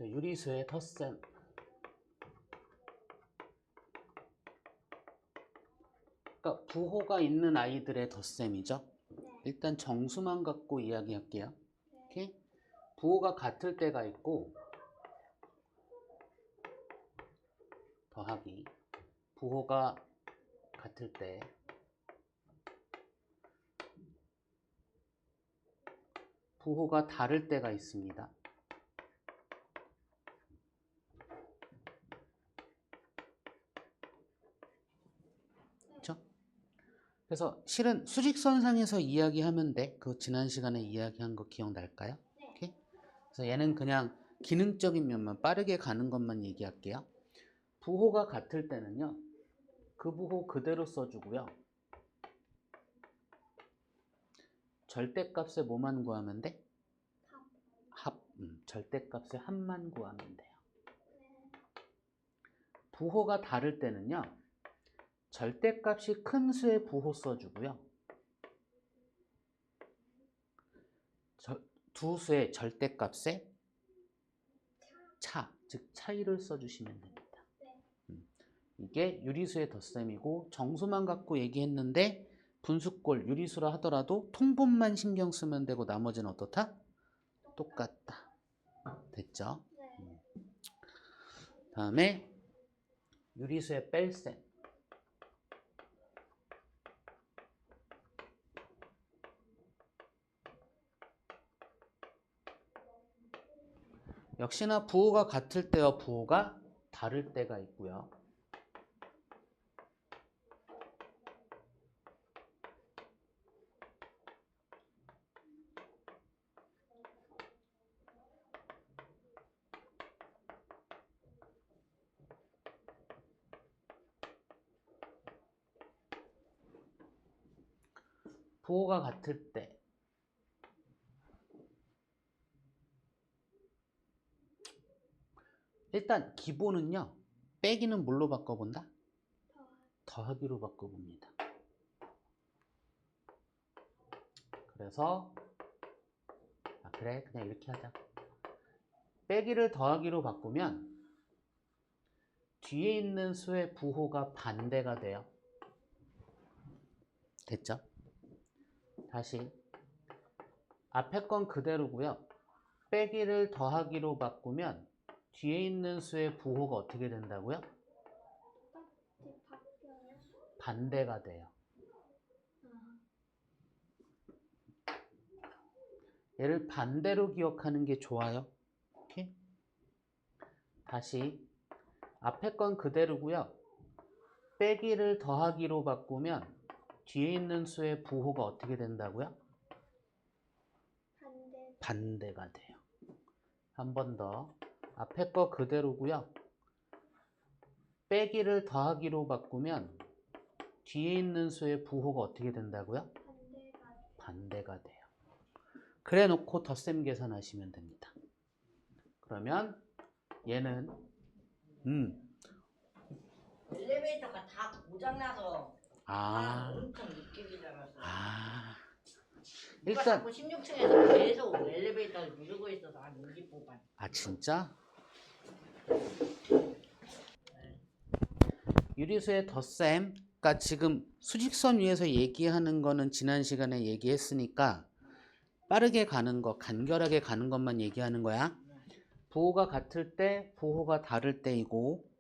유리수의 덧셈. 그러니까 부호가 있는 아이들의 덧셈이죠. 일단 정수만 갖고 이야기할게요. 오케이? 부호가 같을 때가 있고 더하기 부호가 같을 때 부호가 다를 때가 있습니다. 그렇죠? 그래서 실은 수직선상에서 이야기하면 돼. 그 지난 시간에 이야기한 거 기억날까요? 오케이? 그래서 얘는 그냥 기능적인 면만 빠르게 가는 것만 얘기할게요. 부호가 같을 때는요. 그 부호 그대로 써주고요. 절대값에 뭐만 구하면 돼? 합. 절대값에 합만 구하면 돼요. 부호가 다를 때는요. 절대값이 큰 수의 부호 써주고요. 두 수의 절대값에 차, 즉 차이를 써주시면 됩니다. 이게 유리수의 덧셈이고 정수만 갖고 얘기했는데 분수꼴 유리수라 하더라도 통분만 신경 쓰면 되고 나머지는 어떻다? 똑같다. 됐죠? 다음에 유리수의 뺄셈. 역시나 부호가 같을 때와 부호가 다를 때가 있고요. 부호가 같을 때 일단 기본은요. 빼기는 뭘로 바꿔본다? 더하기로 바꿔봅니다. 그래서 그래 그냥 이렇게 하자. 빼기를 더하기로 바꾸면 뒤에 있는 수의 부호가 반대가 돼요. 됐죠? 다시 앞에 건 그대로고요. 빼기를 더하기로 바꾸면 뒤에 있는 수의 부호가 어떻게 된다고요? 반대가 돼요. 얘를 반대로 기억하는 게 좋아요. 오케이? 다시 앞에 건 그대로고요. 빼기를 더하기로 바꾸면 뒤에 있는 수의 부호가 어떻게 된다고요? 반대가 돼요. 한 번 더. 앞에 거 그대로고요. 빼기를 더하기로 바꾸면 뒤에 있는 수의 부호가 어떻게 된다고요? 반대가 돼요. 그래 놓고 덧셈 계산하시면 됩니다. 그러면 얘는 엘리베이터가 다 고장나서 엄청 늦게 기다렸어요. 누가 일단 자꾸 16층에서 계속 엘리베이터를 누르고 있어서 한 20분간. 진짜? 유리수의 덧셈, 그러니까 지금 수직선 위에서 얘기하는 거는 지난 시간에 얘기했으니까 빠르게 가는 거, 간결하게 가는 것만 얘기하는 거야. 부호가 같을 때, 부호가 다를 때이고,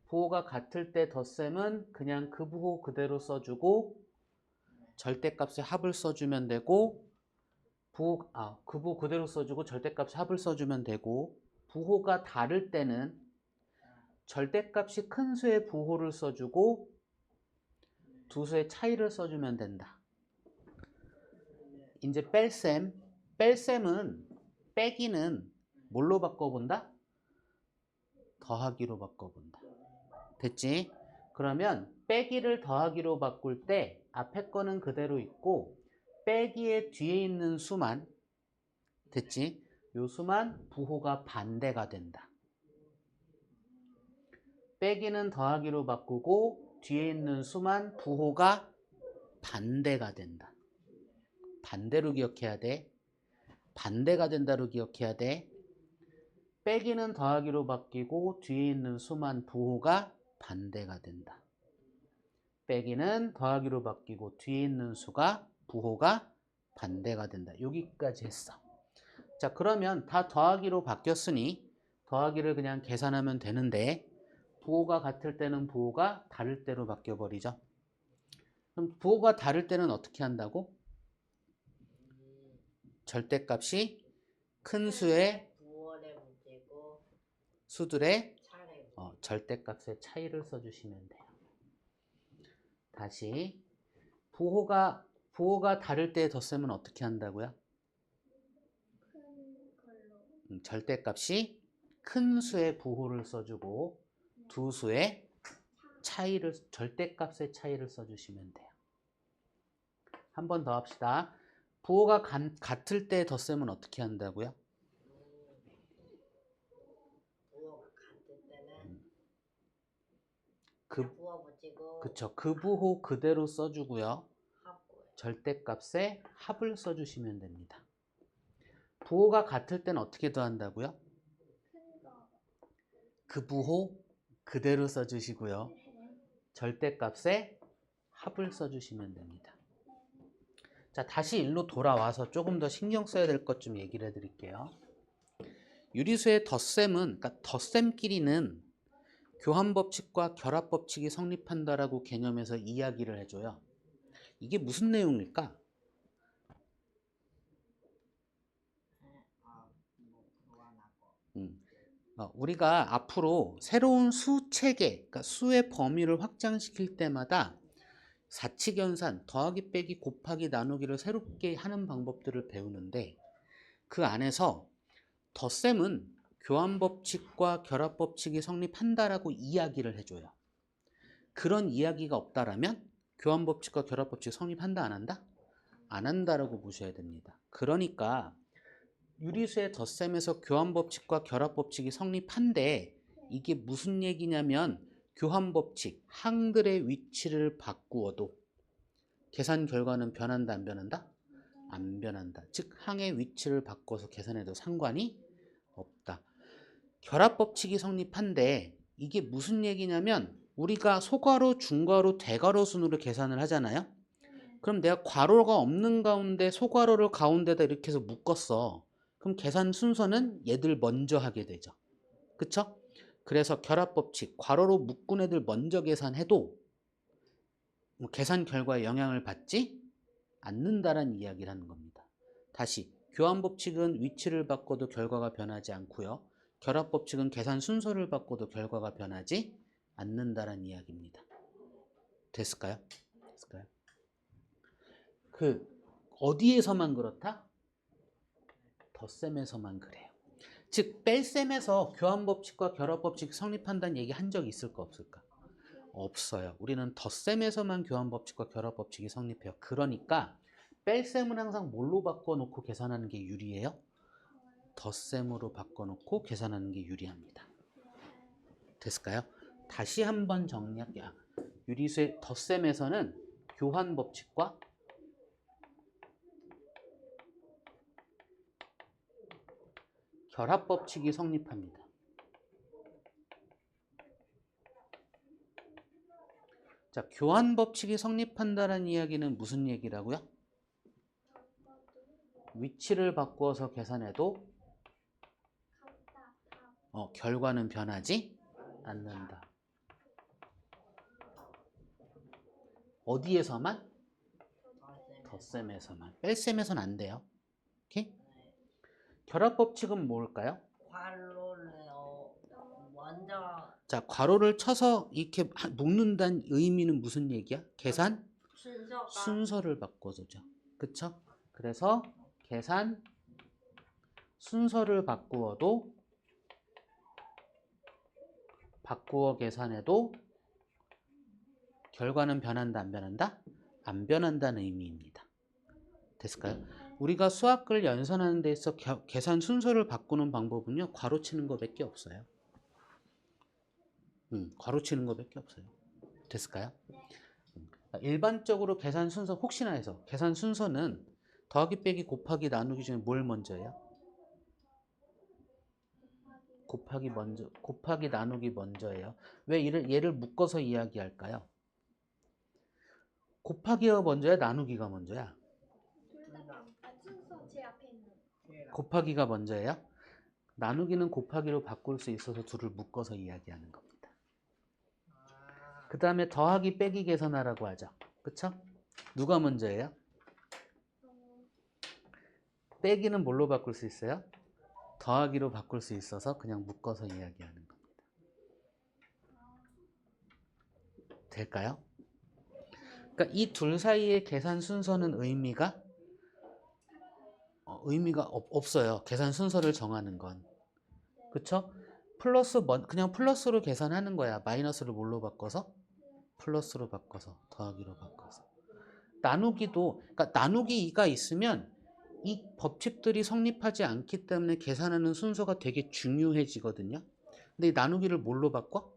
부호가 같을 때 덧셈은 그냥 그 부호 그대로 써주고 절대값의 합을 써주면 되고, 그 부호 그대로 써주고 절대값의 합을 써주면 되고, 부호가 다를 때는 절대값이 큰 수의 부호를 써주고 두 수의 차이를 써주면 된다. 이제 뺄셈은 빼기는 뭘로 바꿔본다? 더하기로 바꿔본다. 됐지? 그러면 빼기를 더하기로 바꿀 때 앞에 거는 그대로 있고 빼기의 뒤에 있는 수만, 됐지? 요 수만 부호가 반대가 된다. 빼기는 더하기로 바꾸고 뒤에 있는 수만 부호가 반대가 된다. 반대로 기억해야 돼. 반대가 된다로 기억해야 돼. 빼기는 더하기로 바뀌고 뒤에 있는 수만 부호가 반대가 된다. 빼기는 더하기로 바뀌고 뒤에 있는 수가 부호가 반대가 된다. 여기까지 했어. 자, 그러면 다 더하기로 바뀌었으니 더하기를 그냥 계산하면 되는데 부호가 같을 때는 부호가 다를 때로 바뀌어버리죠. 그럼 부호가 다를 때는 어떻게 한다고? 절대값이 큰 수의 부월에 문제고 수들의 차례. 절대값의 차이를 써주시면 돼요. 다시 부호가 다를 때 덧셈은 어떻게 한다고요? 절대값이 큰 수의 부호를 써주고 두 수의 차이를 절대값의 차이를 써주시면 돼요. 한 번 더 합시다. 부호가 같을 때 덧셈은 어떻게 한다고요? 부호가 같을 때는 그 부호 붙이고 그쵸. 그 부호 그대로 써주고요. 합고요. 절대값의 합을 써주시면 됩니다. 부호가 같을 때는 어떻게 더한다고요? 그 부호 그대로 써주시고요. 절대값의 합을 써주시면 됩니다. 자, 다시 일로 돌아와서 조금 더 신경 써야 될 것 좀 얘기를 해드릴게요. 유리수의 덧셈은, 그러니까 덧셈끼리는 교환법칙과 결합법칙이 성립한다라고 개념에서 이야기를 해줘요. 이게 무슨 내용일까? 우리가 앞으로 새로운 수체계, 그러니까 수의 범위를 확장시킬 때마다 사칙연산, 더하기 빼기 곱하기 나누기를 새롭게 하는 방법들을 배우는데 그 안에서 덧셈은 교환법칙과 결합법칙이 성립한다라고 이야기를 해줘요. 그런 이야기가 없다라면 교환법칙과 결합법칙 성립한다 안 한다? 안 한다라고 보셔야 됩니다. 그러니까 유리수의 덧셈에서 교환법칙과 결합법칙이 성립한데 이게 무슨 얘기냐면 교환법칙, 항들의 위치를 바꾸어도 계산 결과는 변한다 안 변한다? 안 변한다. 즉 항의 위치를 바꿔서 계산해도 상관이 없다. 결합법칙이 성립한데 이게 무슨 얘기냐면 우리가 소괄호, 중괄호, 대괄호 순으로 계산을 하잖아요. 그럼 내가 괄호가 없는 가운데 소괄호를 가운데다 이렇게 해서 묶었어. 그럼 계산 순서는 얘들 먼저 하게 되죠. 그쵸? 그래서 결합법칙, 괄호로 묶은 애들 먼저 계산해도 계산 결과에 영향을 받지 않는다라는 이야기를 하는 겁니다. 다시 교환법칙은 위치를 바꿔도 결과가 변하지 않고요. 결합법칙은 계산 순서를 바꿔도 결과가 변하지 않는다라는 이야기입니다. 됐을까요? 그 어디에서만 그렇다? 덧셈에서만 그래요. 즉 뺄셈에서 교환법칙과 결합법칙이 성립한다는 얘기 한 적 있을까 없을까? 없어요. 우리는 덧셈에서만 교환법칙과 결합법칙이 성립해요. 그러니까 뺄셈은 항상 뭘로 바꿔놓고 계산하는 게 유리해요? 덧셈으로 바꿔놓고 계산하는 게 유리합니다. 됐을까요? 다시 한번 정리할게요. 유리수의 덧셈에서는 교환법칙과 결합법칙이 성립합니다. 자, 교환법칙이 성립한다는 이야기는 무슨 얘기라고요? 위치를 바꾸어서 계산해도 결과는 변하지 않는다. 어디에서만? 덧셈에서만. 뺄셈에서는 안 돼요. 오케이? 결합법칙은 뭘까요? 괄호를 먼저 자, 괄호를 쳐서 이렇게 묶는다는 의미는 무슨 얘기야? 계산 순서가 순서를 바꿔서죠. 그쵸? 그래서 계산 순서를 바꾸어 계산해도 결과는 변한다 안 변한다? 안 변한다는 의미입니다. 됐을까요? 우리가 수학을 연산하는 데 있어 계산 순서를 바꾸는 방법은요. 괄호 치는 거밖에 없어요. 괄호 치는 거밖에 없어요. 됐을까요? 일반적으로 계산 순서 혹시나 해서 계산 순서는 더하기 빼기 곱하기 나누기 중에 뭘 먼저 해요? 곱하기 나누기 먼저예요. 왜 얘를 묶어서 이야기할까요? 곱하기가 먼저야, 나누기가 먼저야? 순서 제 앞에 있는. 곱하기가 먼저예요? 나누기는 곱하기로 바꿀 수 있어서 둘을 묶어서 이야기하는 겁니다. 그 다음에 더하기 빼기 계산하라고 하죠. 그쵸? 누가 먼저예요? 빼기는 뭘로 바꿀 수 있어요? 더하기로 바꿀 수 있어서 그냥 묶어서 이야기하는 겁니다. 될까요? 그러니까 이 둘 사이의 계산 순서는 의미가 없어요. 계산 순서를 정하는 건. 그쵸? 그냥 플러스로 계산하는 거야. 마이너스를 뭘로 바꿔서? 플러스로 바꿔서, 더하기로 바꿔서. 그러니까 나누기 2가 있으면 이 법칙들이 성립하지 않기 때문에 계산하는 순서가 되게 중요해지거든요. 근데 이 나누기를 뭘로 바꿔?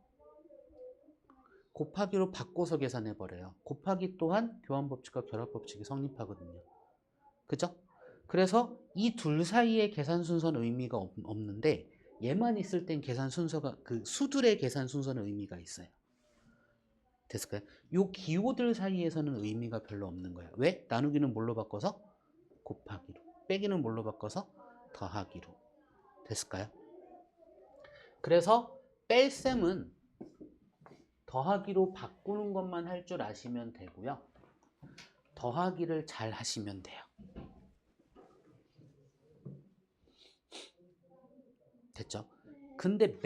곱하기로 바꿔서 계산해버려요. 곱하기 또한 교환법칙과 결합법칙이 성립하거든요. 그죠? 그래서 이 둘 사이의 계산 순서는 의미가 없는데 얘만 있을 땐 계산 순서가 그 수들의 계산 순서는 의미가 있어요. 됐을까요? 요 기호들 사이에서는 의미가 별로 없는 거예요. 왜? 나누기는 뭘로 바꿔서? 곱하기로. 빼기는 뭘로 바꿔서? 더하기로. 됐을까요? 그래서 뺄셈은 더하기로 바꾸는 것만 할 줄 아시면 되고요. 더하기를 잘 하시면 돼요. 됐죠? 근데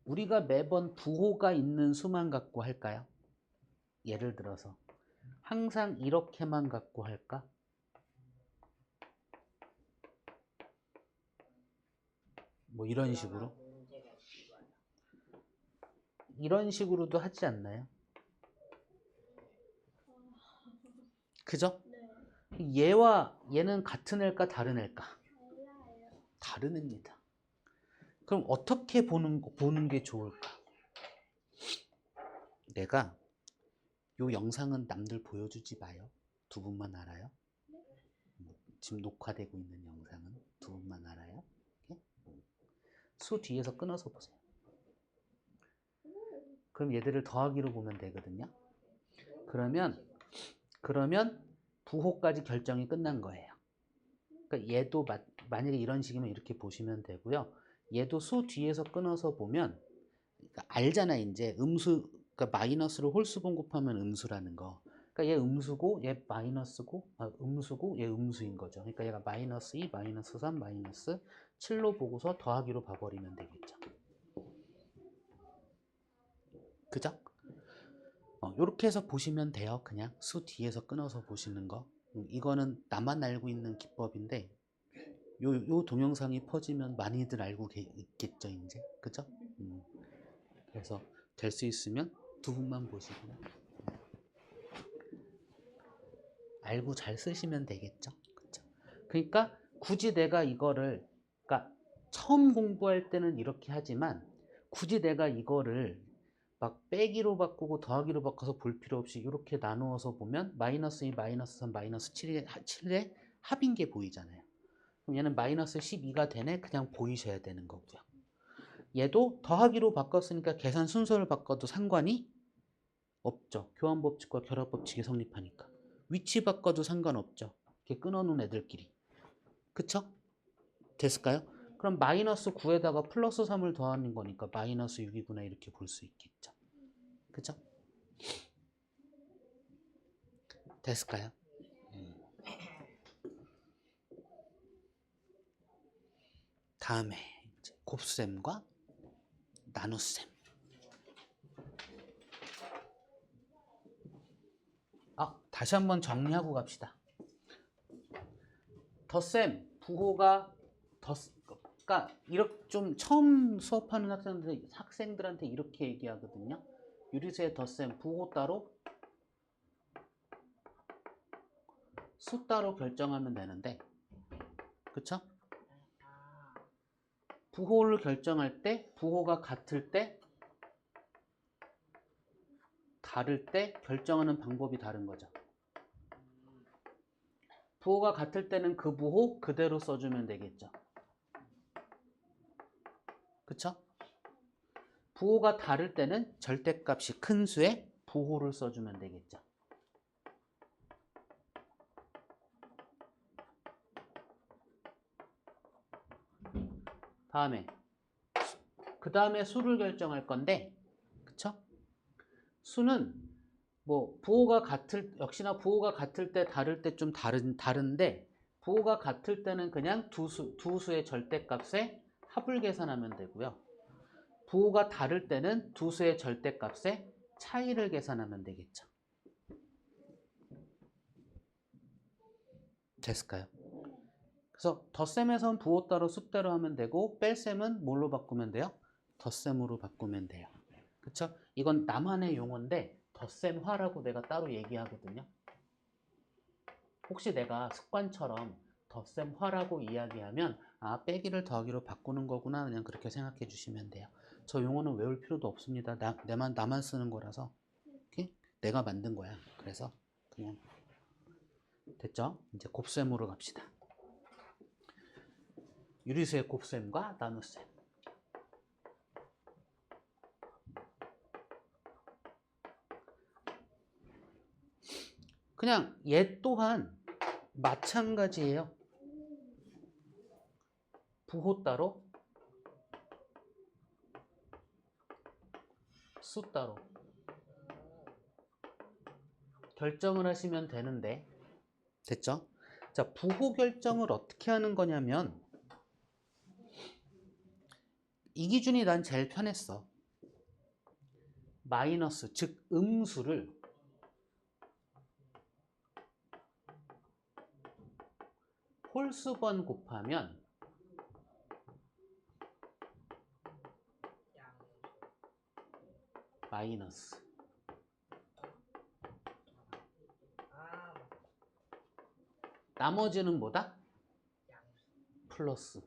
우리가 매번 부호가 있는 수만 갖고 할까요? 예를 들어서 항상 이렇게만 갖고 할까? 뭐 이런 식으로? 이런 식으로도 하지 않나요? 그죠? 네. 얘와 얘는 같은 애일까 다른 애일까? 달라요. 다른 애입니다. 그럼 어떻게 보는 게 좋을까? 내가 요 영상은 남들 보여주지 마요. 두 분만 알아요. 지금 녹화되고 있는 영상은 두 분만 알아요. 이렇게? 수 뒤에서 끊어서 보세요. 그럼 얘들을 더하기로 보면 되거든요. 그러면 부호까지 결정이 끝난 거예요. 그러니까 얘도 만약에 이런 식이면 이렇게 보시면 되고요. 얘도 수 뒤에서 끊어서 보면 그러니까 알잖아 이제 그러니까 마이너스로 홀수분 곱하면 음수라는 거. 그러니까 얘 음수고 얘 마이너스고 음수고 얘 음수인 거죠. 그러니까 얘가 마이너스 2, 마이너스 3, 마이너스 7로 보고서 더하기로 봐버리면 되겠죠. 그죠? 요렇게 해서 보시면 돼요. 그냥 수 뒤에서 끊어서 보시는 거. 이거는 나만 알고 있는 기법인데 요 동영상이 퍼지면 많이들 알고 있겠죠 이제. 그죠? 그래서 될 수 있으면 두 분만 보시고요. 알고 잘 쓰시면 되겠죠. 그죠? 그러니까 굳이 내가 이거를 그러니까 처음 공부할 때는 이렇게 하지만 굳이 내가 이거를 막 빼기로 바꾸고 더하기로 바꿔서 볼 필요 없이 이렇게 나누어서 보면 마이너스 2, 마이너스 3, 마이너스 7의 합인 게 보이잖아요. 그럼 얘는 마이너스 12가 되네? 그냥 보이셔야 되는 거고요. 얘도 더하기로 바꿨으니까 계산 순서를 바꿔도 상관이 없죠. 교환법칙과 결합법칙이 성립하니까. 위치 바꿔도 상관없죠. 이렇게 끊어놓은 애들끼리. 그쵸? 됐을까요? 그럼 마이너스 9에다가 플러스 3을 더하는 거니까 마이너스 6이구나 이렇게 볼 수 있겠죠. 그죠? 됐을까요? 다음에 이제 곱셈과 나눗셈. 다시 한번 정리하고 갑시다. 덧셈, 부호가 그러니까 이렇게 좀 처음 수업하는 학생들한테 이렇게 얘기하거든요. 유리수의 덧셈, 부호 따로, 수 따로 결정하면 되는데, 그쵸? 부호를 결정할 때, 부호가 같을 때, 다를 때 결정하는 방법이 다른 거죠. 부호가 같을 때는 그 부호 그대로 써주면 되겠죠. 그쵸? 부호가 다를 때는 절대값이 큰 수에 부호를 써주면 되겠죠. 그 다음에 수를 결정할 건데, 그쵸? 수는 뭐 역시나 부호가 같을 때 다를 때 좀 다른데, 부호가 같을 때는 그냥 두 수의 절대값에 합을 계산하면 되고요. 부호가 다를 때는 두 수의 절대값의 차이를 계산하면 되겠죠. 됐을까요? 그래서 덧셈에선 부호 따로 숫대로 하면 되고, 뺄셈은 뭘로 바꾸면 돼요? 덧셈으로 바꾸면 돼요. 그쵸? 이건 나만의 용어인데 덧셈화라고 내가 따로 얘기하거든요. 혹시 내가 습관처럼 덧셈화라고 이야기하면 아, 빼기를 더하기로 바꾸는 거구나, 그냥 그렇게 생각해 주시면 돼요. 저 용어는 외울 필요도 없습니다. 나만 쓰는 거라서. 오케이? 내가 만든 거야. 그래서 그냥 됐죠? 이제 곱셈으로 갑시다. 유리수의 곱셈과 나눗셈. 그냥 얘 또한 마찬가지예요. 부호 따로, 수 따로 결정을 하시면 되는데, 됐죠? 자, 부호 결정을 어떻게 하는 거냐면, 이 기준이 난 제일 편했어. 마이너스, 즉 음수를 홀수번 곱하면 마이너스, 나머지는 뭐다? 플러스.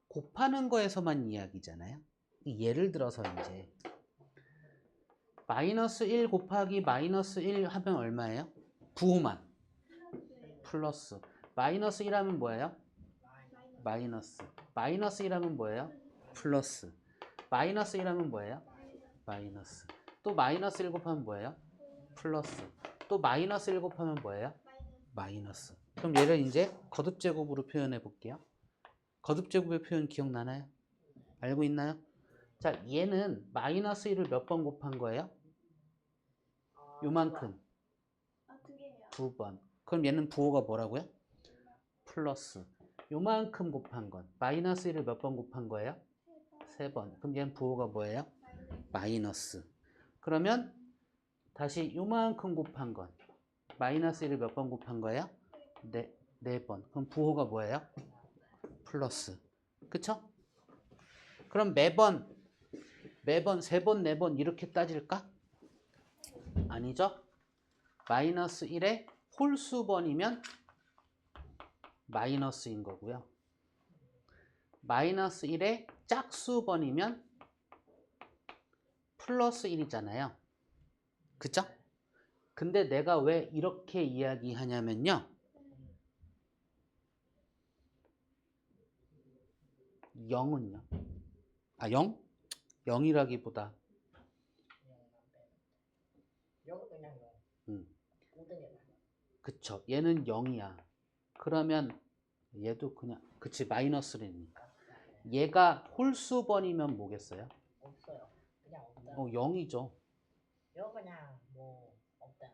곱하는 거에서만 이야기잖아요. 예를 들어서 이제 마이너스 1 곱하기 마이너스 1 하면 얼마예요? 부호만. 플러스. 마이너스 1 하면 뭐예요? 마이너스. 마이너스 1 하면 뭐예요? 플러스. 마이너스 1 하면 뭐예요? 마이너스. 또 마이너스 1 곱하면 뭐예요? 플러스. 또 마이너스 1 곱하면 뭐예요? 마이너스. 그럼 얘를 이제 거듭제곱으로 표현해 볼게요. 거듭제곱의 표현 기억나나요? 알고 있나요? 자, 얘는 마이너스 1을 몇 번 곱한 거예요? 요만큼. 두 개요. 2번. 그럼 얘는 부호가 뭐라고요? 플러스. 요만큼 곱한 건. 마이너스 1을 몇 번 곱한 거예요? 3번. 그럼 얘는 부호가 뭐예요? 마이너스. 그러면 다시 요만큼 곱한 건. 마이너스 1을 몇 번 곱한 거예요? 4번. 그럼 부호가 뭐예요? 플러스. 그쵸? 그럼 매번 3번, 4번 이렇게 따질까? 아니죠? 마이너스 1의 홀수번이면 마이너스인 거고요. 마이너스 1의 짝수번이면 플러스 1이잖아요. 그쵸? 근데 내가 왜 이렇게 이야기하냐면요. 0은요? 0? 0이라기보다 그쵸. 얘는 0이야. 그러면 얘도 그냥 그치, 마이너스라니까. 얘가 홀수번이면 뭐겠어요? 없어요. 그냥 없다. 0이죠. 이거 그냥 뭐 없다.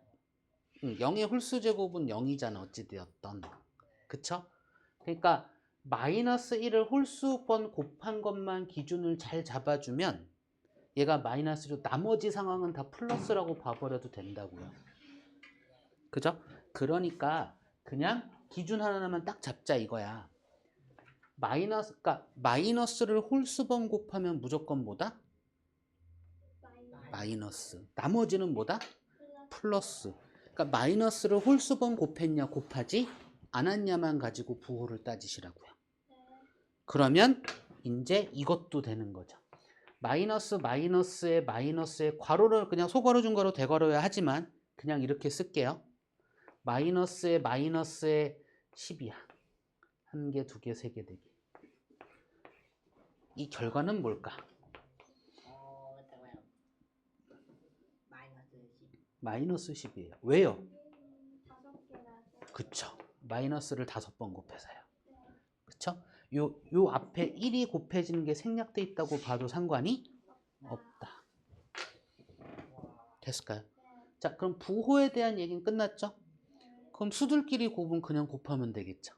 0의 홀수제곱은 0이잖아, 어찌되었던. 그쵸? 그러니까 마이너스 1을 홀수번 곱한 것만 기준을 잘 잡아주면 얘가 마이너스로 나머지 상황은 다 플러스라고 봐버려도 된다고요. 그죠? 그러니까 그냥 기준 하나만 딱 잡자 이거야. 그러니까 마이너스를 홀수번 곱하면 무조건 뭐다? 마이너스. 나머지는 뭐다? 플러스. 그러니까 마이너스를 홀수번 곱했냐 곱하지 않았냐만 가지고 부호를 따지시라고요. 그러면 이제 이것도 되는 거죠. 마이너스에 괄호를 그냥 소괄호 중괄호 대괄호야 하지만 그냥 이렇게 쓸게요. 마이너스에 마이너스에 10이야. 한 개, 두 개, 세 개 되기. 이 결과는 뭘까? 잠깐만요. 마이너스 10. 마이너스 10이에요. 왜요? 5개라서. 그쵸. 마이너스를 5번 곱해서요. 그쵸? 요 앞에 1이 곱해지는 게 생략돼 있다고 봐도 상관이 없다. 됐을까요? 자, 그럼 부호에 대한 얘기는 끝났죠? 그럼 수들끼리 곱은 그냥 곱하면 되겠죠.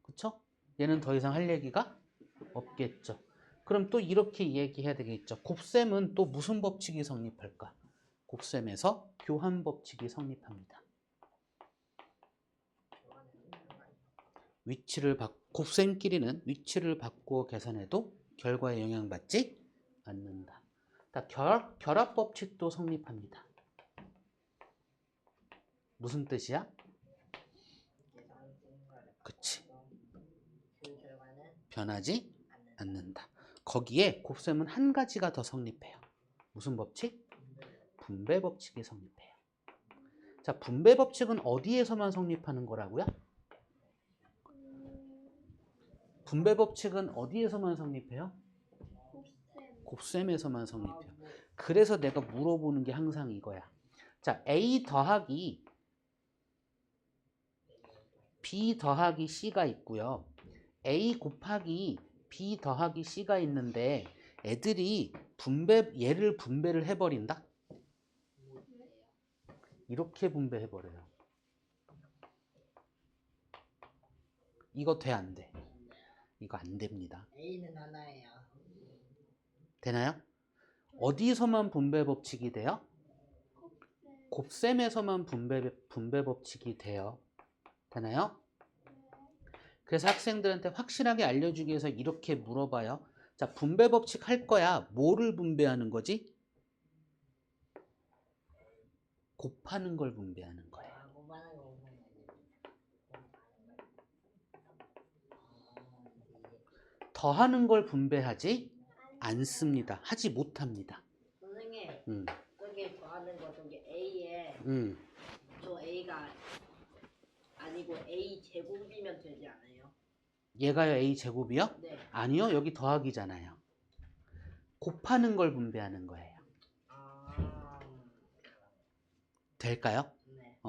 그쵸? 얘는 더 이상 할 얘기가 없겠죠. 그럼 또 이렇게 얘기해야 되겠죠. 곱셈은 또 무슨 법칙이 성립할까? 곱셈에서 교환 법칙이 성립합니다. 곱셈끼리는 위치를 바꾸어 계산해도 결과에 영향받지 않는다. 결합 법칙도 성립합니다. 무슨 뜻이야? 그치. 그 결과는 변하지 않는다. 거기에 곱셈은 한 가지가 더 성립해요. 무슨 법칙? 분배 법칙이 성립해요. 자, 분배 법칙은 어디에서만 성립하는 거라고요? 분배 법칙은 어디에서만 성립해요? 곱셈에서만 성립해요. 그래서 내가 물어보는 게 항상 이거야. 자, A 더하기 B 더하기 C가 있고요. A 곱하기 B 더하기 C가 있는데 애들이 얘를 분배를 해버린다? 이렇게 분배해버려요. 이거 돼, 안 돼? 이거 안 됩니다. A는 하나예요. 되나요? 어디서만 분배 법칙이 돼요? 곱셈에서만 분배 법칙이 돼요. 되나요? 그래서 학생들한테 확실하게 알려주기 위해서 이렇게 물어봐요. 자, 분배 법칙 할 거야. 뭐를 분배하는 거지? 곱하는 걸 분배하는 거예요. 곱하는 거 더하는 걸 분배하지 않습니다. 하지 못합니다. 선생님, 저기 더하는 거 저기 A에 저 A가 아니고 A 제곱이면 되지 않아요? 얘가요, A 제곱이요? 네. 아니요, 여기 더하기잖아요. 곱하는 걸 분배하는 거예요. 될까요? 네.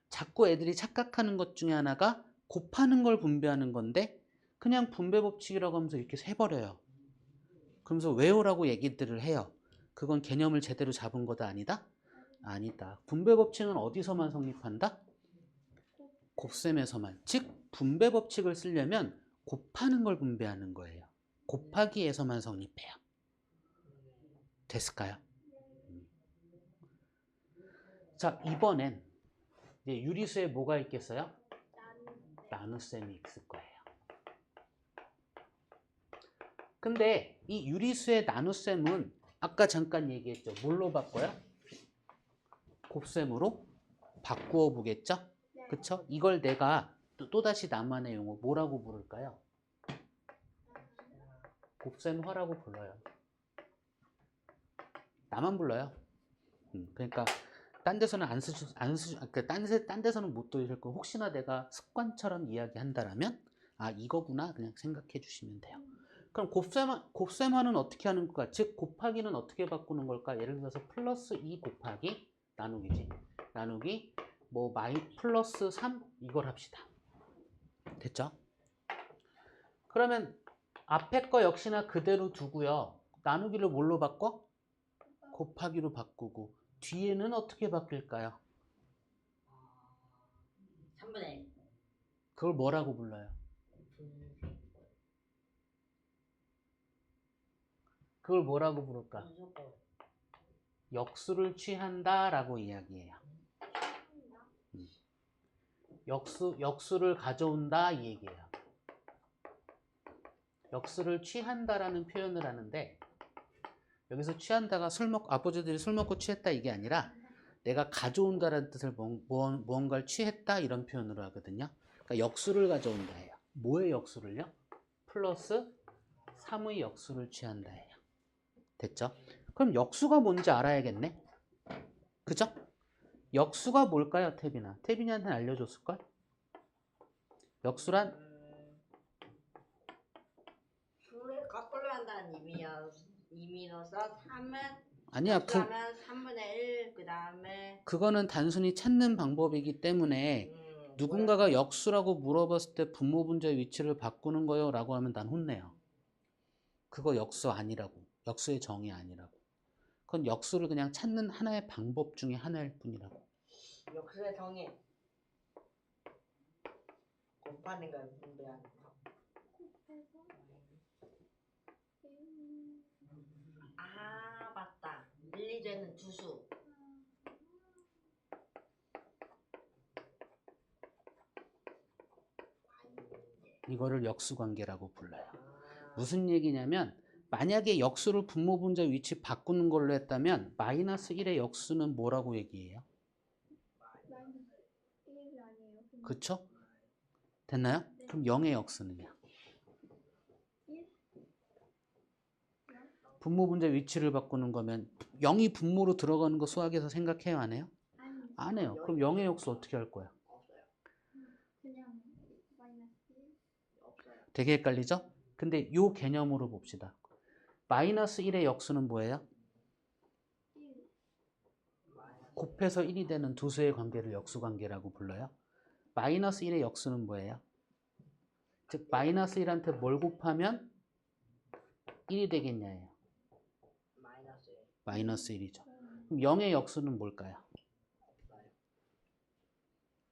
자꾸 애들이 착각하는 것 중에 하나가 곱하는 걸 분배하는 건데 그냥 분배 법칙이라고 하면서 이렇게 해버려요. 그러면서 외우라고 얘기들을 해요. 그건 개념을 제대로 잡은 거다 아니다? 아니다. 분배 법칙은 어디서만 성립한다? 곱셈에서만. 즉 분배 법칙을 쓰려면 곱하는 걸 분배하는 거예요. 곱하기에서만 성립해요. 됐을까요? 자, 이번엔 이제 유리수에 뭐가 있겠어요? 나눗셈이 있을 거예요. 근데 이 유리수의 나눗셈은 아까 잠깐 얘기했죠. 뭘로 바꿔요? 곱셈으로 바꾸어 보겠죠? 그쵸? 이걸 내가 또다시 나만의 용어 뭐라고 부를까요? 곱셈화라고 불러요. 나만 불러요. 그러니까 딴 데서는 딴 데서는 못 들으실 거 혹시나 내가 습관처럼 이야기한다라면 아 이거구나 그냥 생각해 주시면 돼요. 그럼 곱셈화는 어떻게 하는 걸까? 즉 곱하기는 어떻게 바꾸는 걸까? 예를 들어서 플러스 2 곱하기 나누기지. 나누기 뭐 플러스 3 이걸 합시다. 됐죠? 그러면 앞에 거 역시나 그대로 두고요. 나누기를 뭘로 바꿔? 곱하기로 바꾸고 뒤에는 어떻게 바뀔까요? 3분의 1. 그걸 뭐라고 불러요? 그걸 뭐라고 부를까? 역수를 취한다라고 이야기해요. 역수를 가져온다 이 얘기예요. 역수를 취한다라는 표현을 하는데 여기서 취한다가 아버지들이 술 먹고 취했다 이게 아니라 내가 가져온다라는 뜻을 무언가를 취했다 이런 표현으로 하거든요. 그러니까 역수를 가져온다예요. 뭐의 역수를요? 플러스 3의 역수를 취한다예요. 됐죠? 그럼 역수가 뭔지 알아야겠네. 그죠? 역수가 뭘까요, 태빈아? 태빈이한테는 알려줬을걸? 역수란 수를 거꾸로 한다는 의미로서 3은 아니야. 역수하면 3분의 1, 그 다음에 그거는 단순히 찾는 방법이기 때문에 누군가가 역수라고 물어봤을 때 분모 분자의 위치를 바꾸는 거요 라고 하면 난 혼내요. 그거 역수 아니라고. 역수의 정의 아니라고. 그건 역수를 그냥 찾는 하나의 방법 중에 하나일 뿐이라고. 역수의 정의 곱하는 걸 분배하는 거. 아 맞다. 1, 2되는 두수. 이거를 역수관계라고 불러요. 무슨 얘기냐면 만약에 역수를 분모 분자 위치 바꾸는 걸로 했다면 마이너스 1의 역수는 뭐라고 얘기해요? 마이너스 1 아니에요? 그쵸? 됐나요? 그럼 0의 역수는요? 1? 분모 분자 위치를 바꾸는 거면 0이 분모로 들어가는 거 수학에서 생각해요? 안 해요? 아니, 안 해요. 그럼 0의 역수 어떻게 할 거야? 없어요. 그냥 마이너스 1? 없어요. 되게 헷갈리죠? 근데 요 개념으로 봅시다. 마이너스 1의 역수는 뭐예요? 1. 곱해서 1이 되는 두 수의 관계를 역수관계라고 불러요. 마이너스 1의 역수는 뭐예요? 즉 마이너스 1한테 뭘 곱하면 1이 되겠냐예요. 마이너스 1. 마이너스 1이죠. 그럼 0의 역수는 뭘까요?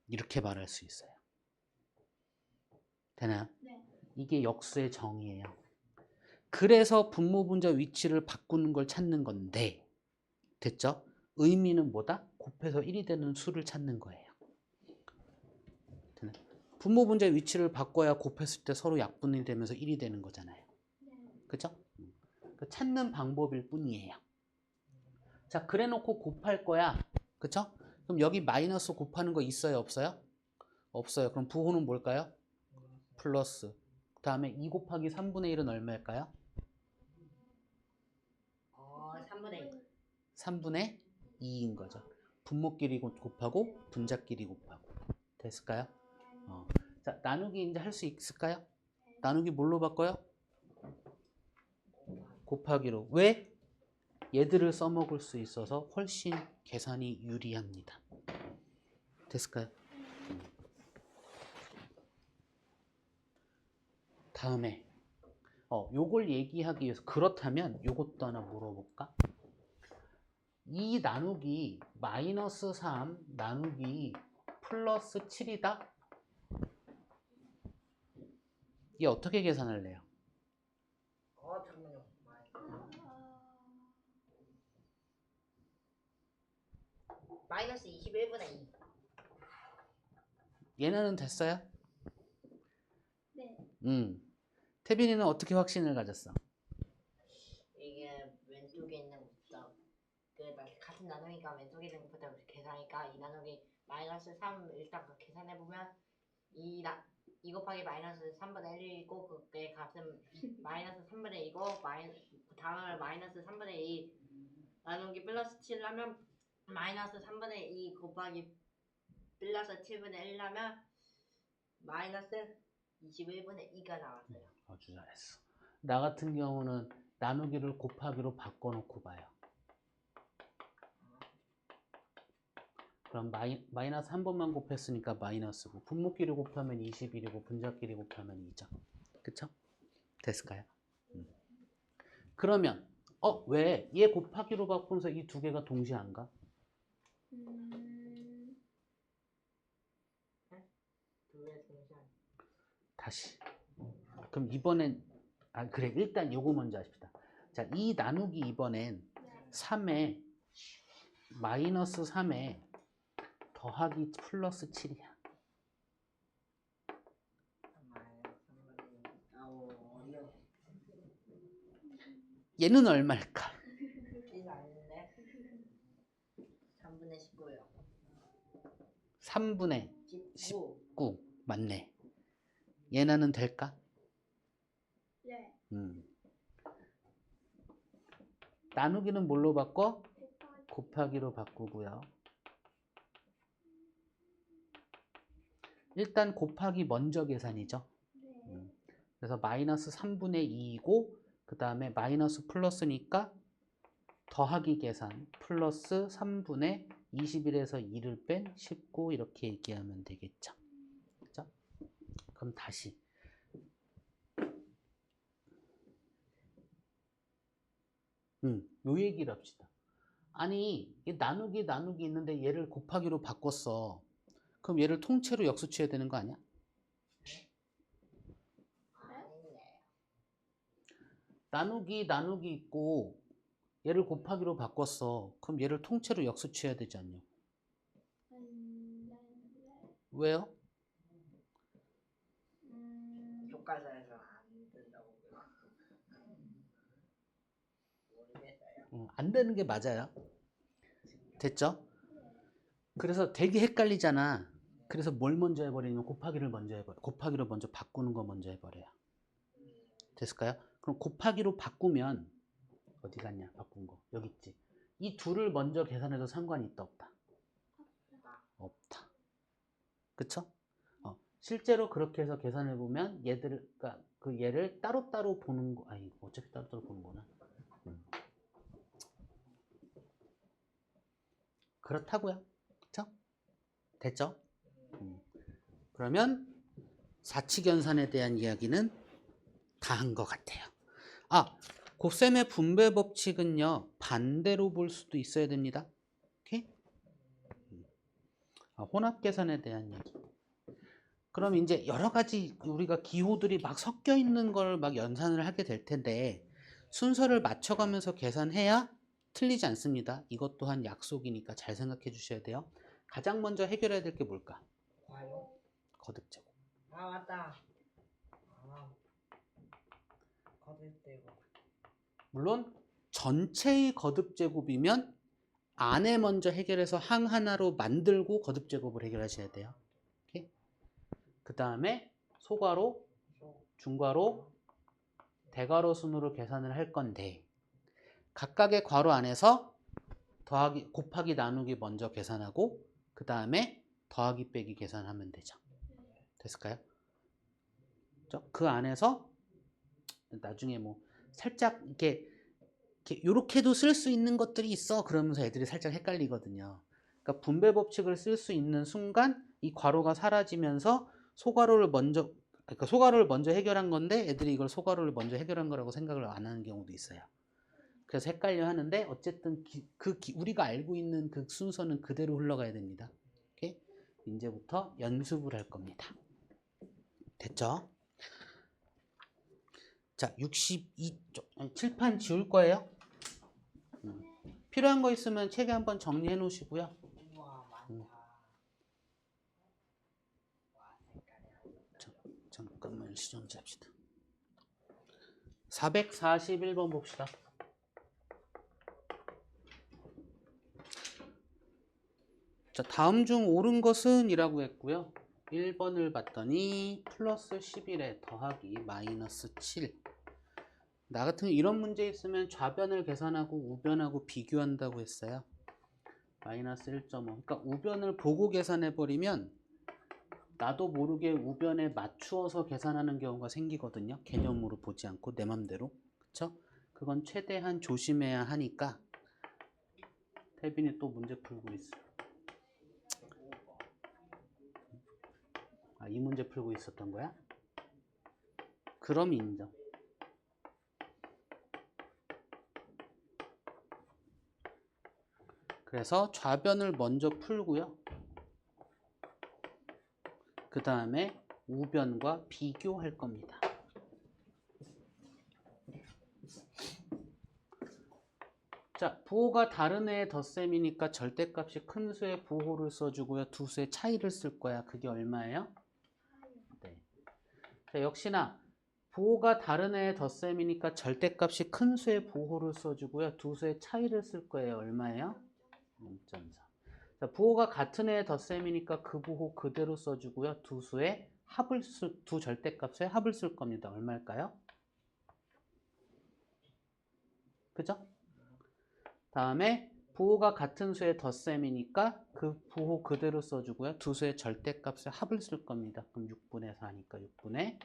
이렇게 말할 수 있어요. 되나요? 네. 이게 역수의 정의예요. 그래서 분모 분자 위치를 바꾸는 걸 찾는 건데 됐죠? 의미는 뭐다? 곱해서 1이 되는 수를 찾는 거예요. 되나요? 분모 분자 위치를 바꿔야 곱했을 때 서로 약분이 되면서 1이 되는 거잖아요. 그죠? 그 찾는 방법일 뿐이에요. 자, 그래 놓고 곱할 거야. 그쵸? 그럼 여기 마이너스 곱하는 거 있어요? 없어요? 없어요. 그럼 부호는 뭘까요? 플러스. 그 다음에 2 곱하기 3분의 1은 얼마일까요? 3분의 2. 3분의 2인 거죠. 분모끼리 곱하고 분자끼리 곱하고. 됐을까요? 자, 나누기 이제 할 수 있을까요? 나누기 뭘로 바꿔요? 곱하기로. 왜? 얘들을 써먹을 수 있어서 훨씬 계산이 유리합니다. 됐을까요? 다음에 요걸 얘기하기 위해서 그렇다면 요것도 하나 물어볼까? 이 나누기 마이너스 3 나누기 플러스 7이다? 이게 어떻게 계산할래요? 잠깐만요. 마이너스 21분의 2. 얘네는 됐어요? 네. 태빈이는 어떻게 확신을 가졌어? 이게 왼쪽에 있는 것보다 같은 나누기가 왼쪽에 있는 것보다 계산하니까 이 나누기 마이너스 3 일단 계산해 보면 이 곱하기 마이너스 3분의 1이고 그게 값은 마이너스 3분의 2고 그 다음을 마이너스 3분의 2 나누기 플러스 7 하면 마이너스 3분의 2 곱하기 플러스 7분의 1 하면 마이너스 21분의 2가 나왔어요. 아주 잘했어. 나 같은 경우는 나누기를 곱하기로 바꿔놓고 봐요. 그럼 마이너스 한 번만 곱했으니까 마이너스고 분모끼리 곱하면 21이고 분자끼리 곱하면 2죠. 그쵸? 됐을까요? 그러면 왜? 얘 곱하기로 바꾸면서 이 두 개가 동시에 안 가? 다시. 그럼 이번엔 그래 일단 요거 먼저 하십시다. 자, 이 나누기 이번엔 3에 마이너스 3에 더하기 플러스 7이야. 얘는 얼마일까? 3분의 19요. 3분의 19. 9 맞네. 얘는 될까? 네. 나누기는 뭘로 바꿔? 곱하기로 바꾸고요. 일단 곱하기 먼저 계산이죠. 네. 그래서 마이너스 3분의 2이고 그 다음에 마이너스 플러스니까 더하기 계산 플러스 3분의 21에서 2를 뺀 19 이렇게 얘기하면 되겠죠. 그죠? 그럼 다시 요 얘기를 합시다. 아니 이게 나누기 있는데 얘를 곱하기로 바꿨어. 그럼 얘를 통째로 역수치해야 되는 거 아니야? 아니네. 나누기 있고 얘를 곱하기로 바꿨어. 그럼 얘를 통째로 역수치해야 되지 않냐? 네. 왜요? 교과서에서 안 된다고요. 모르겠어요. 안 되는 게 맞아요. 됐죠? 그래서 되게 헷갈리잖아. 그래서 뭘 먼저 해버리냐면 곱하기를 먼저 해버려. 곱하기로 먼저 바꾸는 거 먼저 해버려요. 됐을까요? 그럼 곱하기로 바꾸면 어디 갔냐? 바꾼 거 여기 있지. 이 둘을 먼저 계산해도 상관이 있다 없다? 없다. 그쵸? 실제로 그렇게 해서 계산해 보면 얘들을 그러니까 그 얘를 따로따로 보는 거 아니 어차피 따로따로 보는 거나 그렇다고요. 그쵸? 됐죠? 그러면 사칙연산에 대한 이야기는 다 한 것 같아요. 곱셈의 분배 법칙은요 반대로 볼 수도 있어야 됩니다. 오케이? 혼합 계산에 대한 얘기. 그럼 이제 여러 가지 우리가 기호들이 막 섞여 있는 걸 막 연산을 하게 될 텐데 순서를 맞춰가면서 계산해야 틀리지 않습니다. 이것 또한 약속이니까 잘 생각해 주셔야 돼요. 가장 먼저 해결해야 될 게 뭘까? 과요? 거듭제곱. 아 맞다. 거듭되고. 물론 전체의 거듭제곱이면 안에 먼저 해결해서 항 하나로 만들고 거듭제곱을 해결하셔야 돼요. 그 다음에 소괄호, 중괄호, 대괄호 순으로 계산을 할 건데 각각의 괄호 안에서 곱하기 나누기 먼저 계산하고 그 다음에 더하기 빼기 계산하면 되죠. 됐을까요? 그 안에서 나중에 뭐 살짝 이렇게 요렇게도 쓸 수 있는 것들이 있어 그러면서 애들이 살짝 헷갈리거든요. 그러니까 분배 법칙을 쓸 수 있는 순간 이 괄호가 사라지면서 소괄호를 먼저 해결한 건데 애들이 이걸 소괄호를 먼저 해결한 거라고 생각을 안 하는 경우도 있어요. 그래서 헷갈려 하는데 어쨌든 우리가 알고 있는 그 순서는 그대로 흘러가야 됩니다. 오케이? 이제부터 연습을 할 겁니다. 됐죠? 자, 62쪽 칠판 지울 거예요. 필요한 거 있으면 책에 한번 정리해 놓으시고요. 우와 많다. 와 색깔이 잠깐만 시좀 잡시다. 441번 봅시다. 자, 다음 중 옳은 것은 이라고 했고요. 1번을 봤더니 플러스 11에 더하기 마이너스 7. 나 같은 이런 문제 있으면 좌변을 계산하고 우변하고 비교한다고 했어요. 마이너스 1.5. 그러니까 우변을 보고 계산해 버리면 나도 모르게 우변에 맞추어서 계산하는 경우가 생기거든요. 개념으로 보지 않고 내 맘대로. 그쵸? 그건 최대한 조심해야 하니까 태빈이 또 문제 풀고 있어. 이 문제 풀고 있었던 거야? 그럼 인정. 그래서 좌변을 먼저 풀고요. 그 다음에 우변과 비교할 겁니다. 자, 부호가 다른 애의 덧셈이니까 절대값이 큰 수의 부호를 써주고요. 두 수의 차이를 쓸 거야. 그게 얼마예요? 네. 자, 역시나 부호가 다른 애의 덧셈이니까 절대값이 큰 수의 부호를 써주고요. 두 수의 차이를 쓸 거예요. 얼마예요? 0.4. 자, 부호가 같은 애의 덧셈이니까 그 부호 그대로 써주고요. 두 절대값의 합을 쓸 겁니다. 얼마일까요? 그죠? 다음에 부호가 같은 수의 덧셈이니까 그 부호 그대로 써주고요. 두 수의 절대값의 합을 쓸 겁니다. 그럼 6분의 4니까 6분의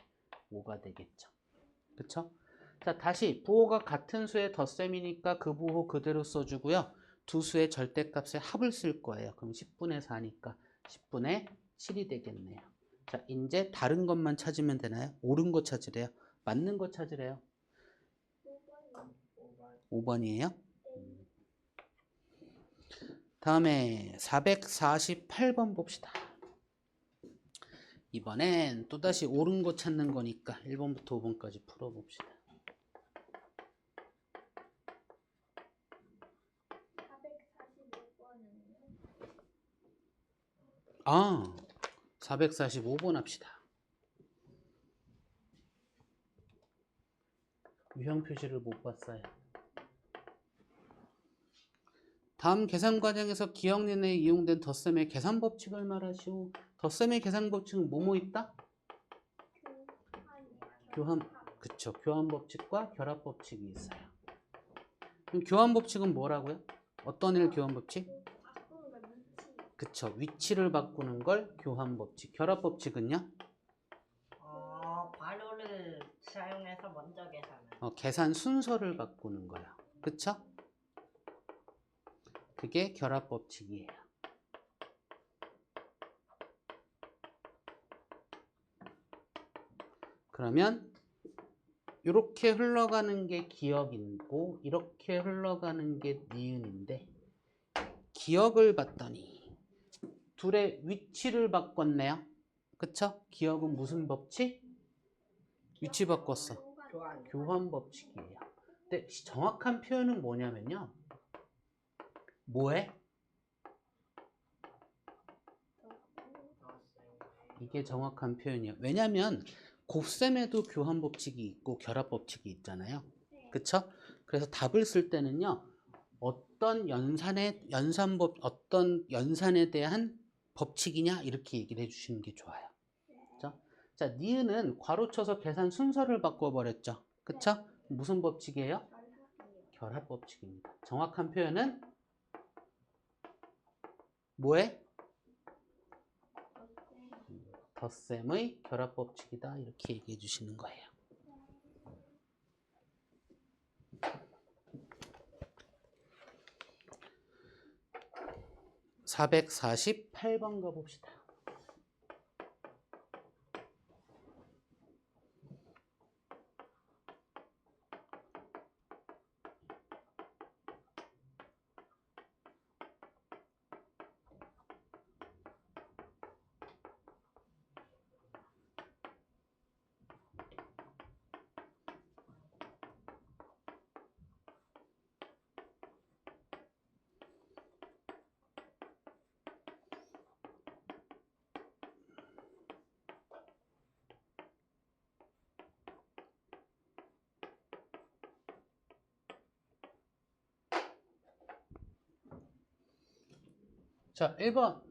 5가 되겠죠. 그쵸? 자, 다시 부호가 같은 수의 덧셈이니까 그 부호 그대로 써주고요. 두 수의 절대값의 합을 쓸 거예요. 그럼 10분의 4니까 10분의 7이 되겠네요. 자, 이제 다른 것만 찾으면 되나요? 옳은 거 찾으래요. 맞는 거 찾으래요. 5번이에요. 다음에 448번 봅시다. 이번엔 또다시 옳은 거 찾는 거니까 1번부터 5번까지 풀어봅시다. 445번은요? 445번 합시다. 유형 표시를 못 봤어요. 다음 계산 과정에서 기억 내내 이용된 덧셈의 계산 법칙을 말하시오. 덧셈의 계산 법칙은 뭐뭐 있다? 교환, 그쵸. 교환 법칙과 결합 법칙이 있어요. 그럼 교환 법칙은 뭐라고요? 어떤 일 교환 법칙? 바꾸는 거 위치. 그쵸. 위치를 바꾸는 걸 교환 법칙. 결합 법칙은요? 괄호를 사용해서 먼저 계산을. 계산 순서를 바꾸는 거예요. 그쵸? 그게 결합 법칙이에요. 그러면 이렇게 흘러가는 게 기억이고 이렇게 흘러가는 게 니은인데 기억을 봤더니 둘의 위치를 바꿨네요. 그쵸? 기억은 무슨 법칙? 위치 바꿨어. 교환 법칙이에요. 근데 정확한 표현은 뭐냐면요. 뭐해? 이게 정확한 표현이에요. 왜냐면 곱셈에도 교환 법칙이 있고 결합 법칙이 있잖아요. 그쵸? 그래서 답을 쓸 때는요. 어떤 연산에 대한 법칙이냐 이렇게 얘기를 해주시는 게 좋아요. 그쵸? 자, 니은은 괄호 쳐서 계산 순서를 바꿔버렸죠. 그쵸? 무슨 법칙이에요? 결합 법칙입니다. 정확한 표현은 뭐에? 덧셈의 결합 법칙이다. 이렇게 얘기해 주시는 거예요. (448번) 가봅시다. 자, 1번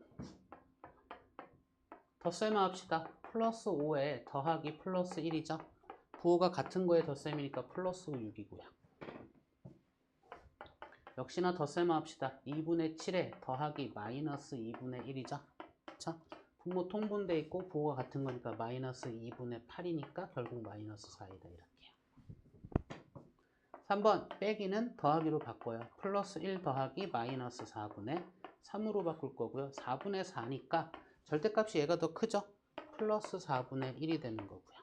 덧셈을 합시다. 플러스 5에 더하기 플러스 1이죠. 부호가 같은 거에 덧셈이니까 플러스 6이고요. 역시나 덧셈을 합시다. 2분의 7에 더하기 마이너스 2분의 1이죠. 자, 분모 통분돼 있고 부호가 같은 거니까 마이너스 2분의 8이니까 결국 마이너스 4이다. 이렇게요. 3번 빼기는 더하기로 바꿔요. 플러스 1 더하기 마이너스 4분의 3으로 바꿀 거고요. 4분의 4니까 절대값이 얘가 더 크죠? 플러스 4분의 1이 되는 거고요.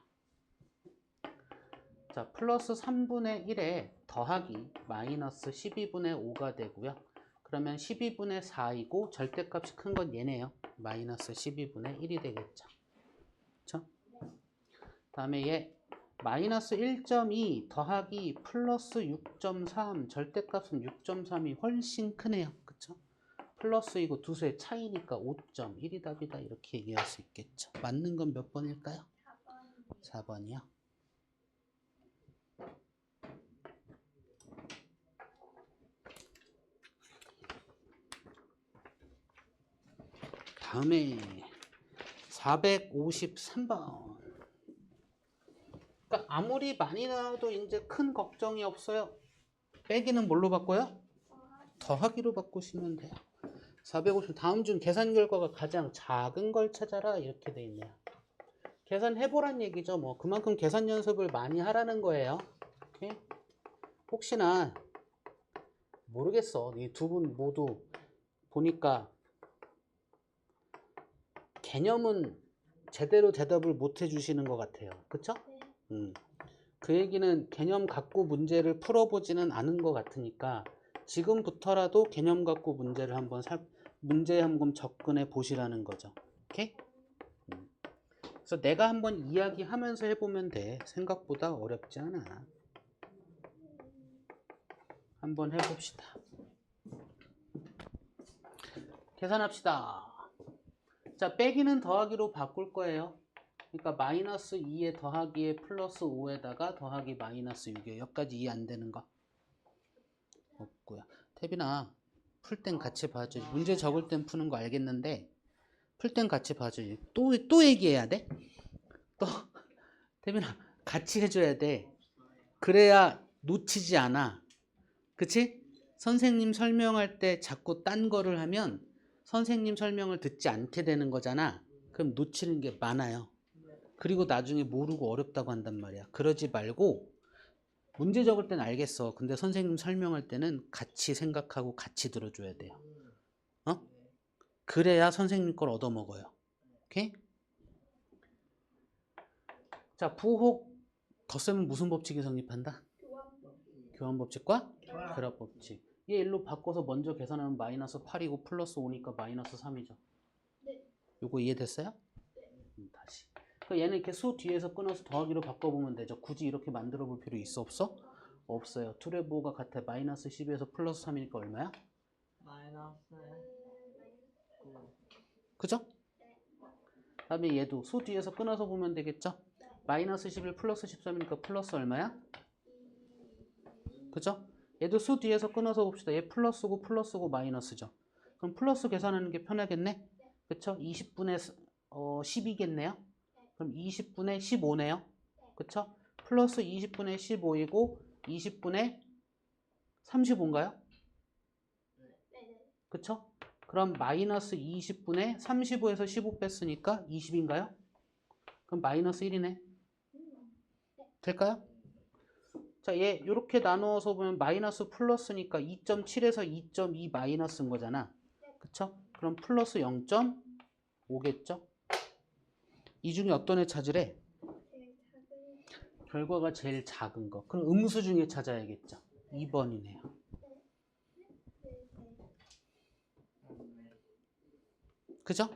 자, 플러스 3분의 1에 더하기 마이너스 12분의 5가 되고요. 그러면 12분의 4이고 절대값이 큰 건 얘네요. 마이너스 12분의 1이 되겠죠. 그쵸? 다음에 얘 마이너스 1.2 더하기 플러스 6.3 절대값은 6.3이 훨씬 크네요. 그쵸? 플러스이고 두 수의 차이니까 5.1이 답이다. 이렇게 얘기할 수 있겠죠. 맞는 건 몇 번일까요? 4번이요. 다음에 453번. 그러니까 아무리 많이 나와도 이제 큰 걱정이 없어요. 빼기는 뭘로 바꿔요? 더하기로 바꾸시면 돼요. 450 다음 중 계산 결과가 가장 작은 걸 찾아라 이렇게 돼 있네요. 계산해보란 얘기죠. 뭐 그만큼 계산 연습을 많이 하라는 거예요. 오케이? 혹시나 모르겠어. 이 두 분 모두 보니까 개념은 제대로 대답을 못 해주시는 것 같아요. 그쵸? 그 얘기는 개념 갖고 문제를 풀어보지는 않은 것 같으니까 지금부터라도 개념 갖고 문제를 문제에 한번 접근해 보시라는 거죠. 오케이? 그래서 내가 한번 이야기하면서 해보면 돼. 생각보다 어렵지 않아. 한번 해봅시다. 계산합시다. 자, 빼기는 더하기로 바꿀 거예요. 그러니까 마이너스 2에 더하기에 플러스 5에다가 더하기 마이너스 6이에요. 여기까지 이해 안 되는 거 없고요. 태빈아, 풀 땐 같이 봐줘. 문제 적을 땐 푸는 거 알겠는데 풀 땐 같이 봐줘. 또 얘기해야 돼? 또 태빈아, 같이 해줘야 돼. 그래야 놓치지 않아. 그치? 선생님 설명할 때 자꾸 딴 거를 하면 선생님 설명을 듣지 않게 되는 거잖아. 그럼 놓치는 게 많아요. 그리고 나중에 모르고 어렵다고 한단 말이야. 그러지 말고 문제 적을 땐 알겠어. 근데 선생님 설명할 때는 같이 생각하고 같이 들어줘야 돼요. 어? 그래야 선생님 걸 얻어먹어요. 오케이? 자, 부호 덧셈은 무슨 법칙이 성립한다? 교환법칙과 결합법칙. 얘 일로 바꿔서 먼저 계산하면 마이너스 8이고 플러스 5니까 마이너스 3이죠. 요거 이해됐어요? 다시. 그러니까 얘는 이렇게 수 뒤에서 끊어서 더하기로 바꿔보면 되죠. 굳이 이렇게 만들어 볼 필요 있어 없어? 없어요. 2의 부호가 같아. 마이너스 12에서 플러스 3이니까 얼마야? 마이너스 9. 그죠? 다음에 얘도 수 뒤에서 끊어서 보면 되겠죠? 마이너스 11 플러스 13이니까 플러스 얼마야? 그죠? 얘도 수 뒤에서 끊어서 봅시다. 얘 플러스고 플러스고 마이너스죠. 그럼 플러스 계산하는 게 편하겠네? 그쵸? 20분의 10이겠네요? 그럼 20분의 15네요? 그쵸? 플러스 20분의 15이고 20분의 35인가요? 그쵸? 그럼 마이너스 20분의 35에서 15 뺐으니까 20인가요? 그럼 마이너스 1이네. 될까요? 자, 얘 이렇게 나누어서 보면 마이너스 플러스니까 2.7에서 2.2 마이너스인 거잖아. 그쵸? 그럼 플러스 0.5겠죠? 이 중에 어떤 애 찾으래? 결과가 제일 작은 거. 그럼 음수 중에 찾아야겠죠. 2번이네요. 그죠?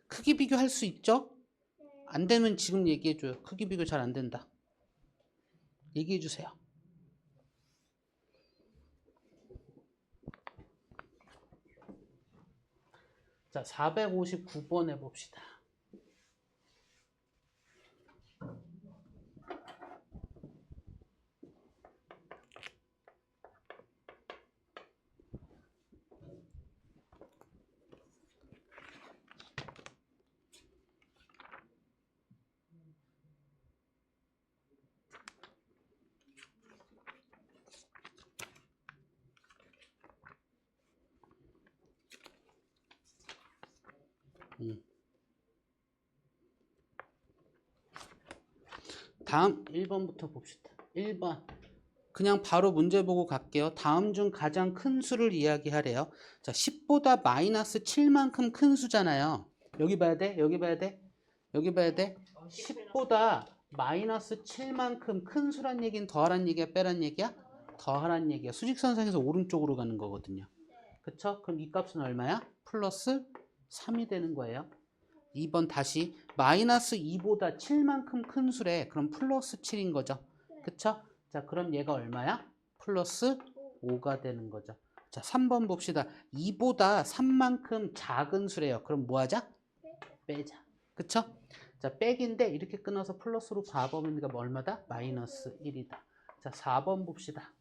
크기 비교할 수 있죠? 안 되면 지금 얘기해줘요. 크기 비교 잘 안 된다. 얘기해주세요. 자, 459번 해봅시다. 다음 1번부터 봅시다. 1번. 그냥 바로 문제 보고 갈게요. 다음 중 가장 큰 수를 이야기하래요. 자, 10보다 마이너스 7만큼 큰 수잖아요. 여기 봐야 돼? 여기 봐야 돼? 여기 봐야 돼? 10보다 마이너스 7만큼 큰 수란 얘기는 더하란 얘기야? 빼란 얘기야? 더하란 얘기야. 수직선상에서 오른쪽으로 가는 거거든요. 그쵸? 그럼 이 값은 얼마야? 플러스 3이 되는 거예요. 2번 다시 마이너스 2보다 7만큼 큰 수래. 그럼 플러스 7인 거죠. 그쵸? 자, 그럼 얘가 얼마야? 플러스 5가 되는 거죠. 자, 3번 봅시다. 2보다 3만큼 작은 수래요. 그럼 뭐 하자? 빼자. 그쵸? 자, 빼기인데 이렇게 끊어서 플러스로 봐보면 뭐 얼마다? 마이너스 1이다. 자, 4번 봅시다.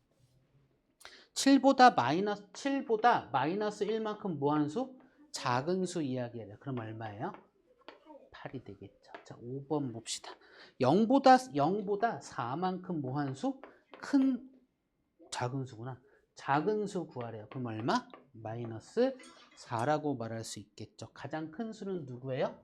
7보다 마이너스 1만큼 무한 수? 작은 수 이야기해야 돼. 그럼 얼마예요? 8이 되겠죠. 자, 5번 봅시다. 0보다 4만큼 무한수? 작은 수구나. 작은 수 구하래요. 그럼 얼마? 마이너스 4라고 말할 수 있겠죠. 가장 큰 수는 누구예요?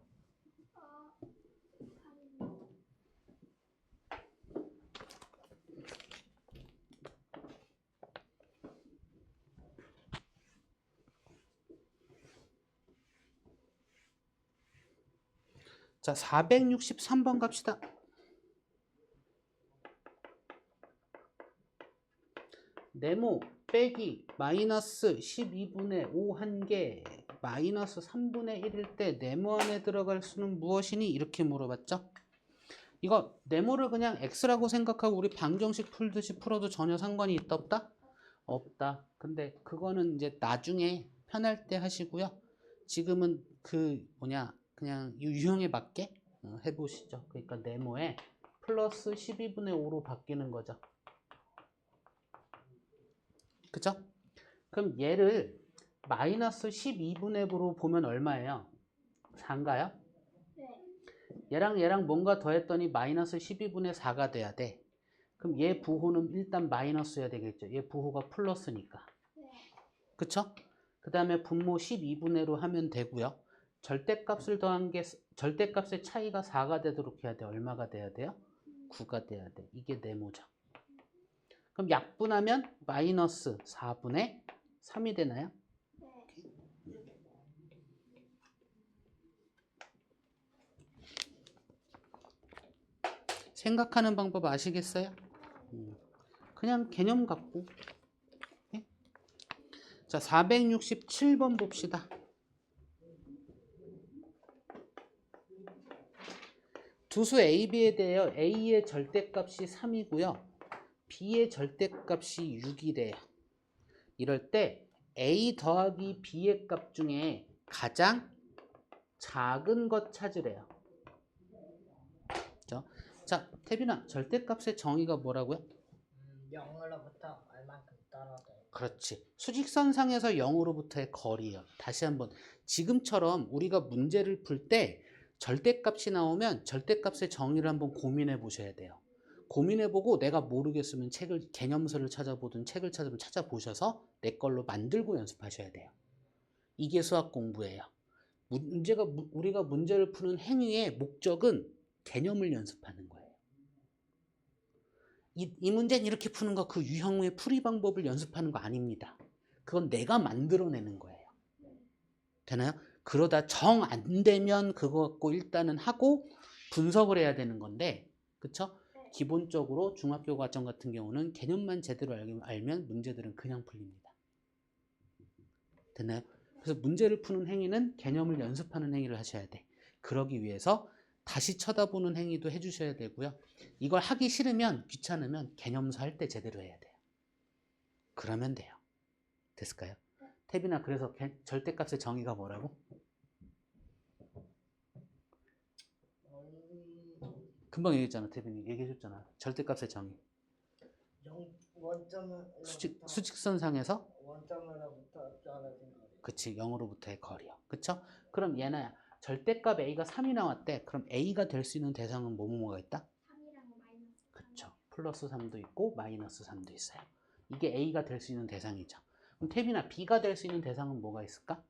자, 463번 갑시다. 네모 빼기 마이너스 12분의 5 한 개 마이너스 3분의 1일 때 네모 안에 들어갈 수는 무엇이니? 이렇게 물어봤죠. 이거 네모를 그냥 x라고 생각하고 우리 방정식 풀듯이 풀어도 전혀 상관이 있다 없다? 없다. 근데 그거는 이제 나중에 편할 때 하시고요. 지금은 그냥 유형에 맞게 해보시죠. 그러니까 네모에 플러스 12분의 5로 바뀌는 거죠. 그죠? 그럼 얘를 마이너스 12분의 5로 보면 얼마예요? 4인가요? 네. 얘랑 뭔가 더했더니 마이너스 12분의 4가 돼야 돼. 그럼 얘 부호는 일단 마이너스여야 되겠죠. 얘 부호가 플러스니까. 네. 그쵸? 그 다음에 분모 12분의로 하면 되고요. 절대값을 더한 게 절대값의 차이가 4가 되도록 해야 돼. 얼마가 돼야 돼요? 9가 돼야 돼. 이게 네모죠. 그럼 약분하면 마이너스 4분의 3이 되나요? 네. 생각하는 방법 아시겠어요? 그냥 개념 갖고. 네? 자, 467번 봅시다. 두수 A, B에 대하여 A의 절대값이 3이고요. B의 절대값이 6이래요. 이럴 때 A 더하기 B의 값 중에 가장 작은 것 찾으래요. 그렇죠? 자, 태빈아, 절대값의 정의가 뭐라고요? 0으로부터 얼만큼 떨어져요. 그렇지. 수직선상에서 0으로부터의 거리예요. 다시 한번 지금처럼 우리가 문제를 풀 때 절대값이 나오면 절대값의 정의를 한번 고민해 보셔야 돼요. 고민해보고 내가 모르겠으면 개념서를 찾아보든 책을 찾아보셔서 내 걸로 만들고 연습하셔야 돼요. 이게 수학 공부예요. 우리가 문제를 푸는 행위의 목적은 개념을 연습하는 거예요. 이 문제는 이렇게 푸는 거, 그 유형의 풀이 방법을 연습하는 거 아닙니다. 그건 내가 만들어내는 거예요. 되나요? 그러다 정 안 되면 그거 갖고 일단은 하고 분석을 해야 되는 건데, 그쵸? 기본적으로 중학교 과정 같은 경우는 개념만 제대로 알면 문제들은 그냥 풀립니다. 됐나요? 그래서 문제를 푸는 행위는 개념을 연습하는 행위를 하셔야 돼. 그러기 위해서 다시 쳐다보는 행위도 해주셔야 되고요. 이걸 하기 싫으면, 귀찮으면 개념서 할 때 제대로 해야 돼요. 그러면 돼요. 됐을까요? 태빈아, 그래서 절대값의 정의가 뭐라고? 금방 얘기했잖아. 태빈이 얘기해줬잖아. 절대값의 정의. 수직선상에서 원점으로부터 떨어진 거리. 그치, 0으로부터의 거리요. 그쵸? 그럼 얘는 절대값 A가 3이 나왔대. 그럼 A가 될 수 있는 대상은 뭐가 있다? 3이랑 마이너스. 그쵸. 플러스 3도 있고 마이너스 3도 있어요. 이게 A가 될 수 있는 대상이죠. 그럼 태빈아, B가 될 수 있는 대상은 뭐가 있을까?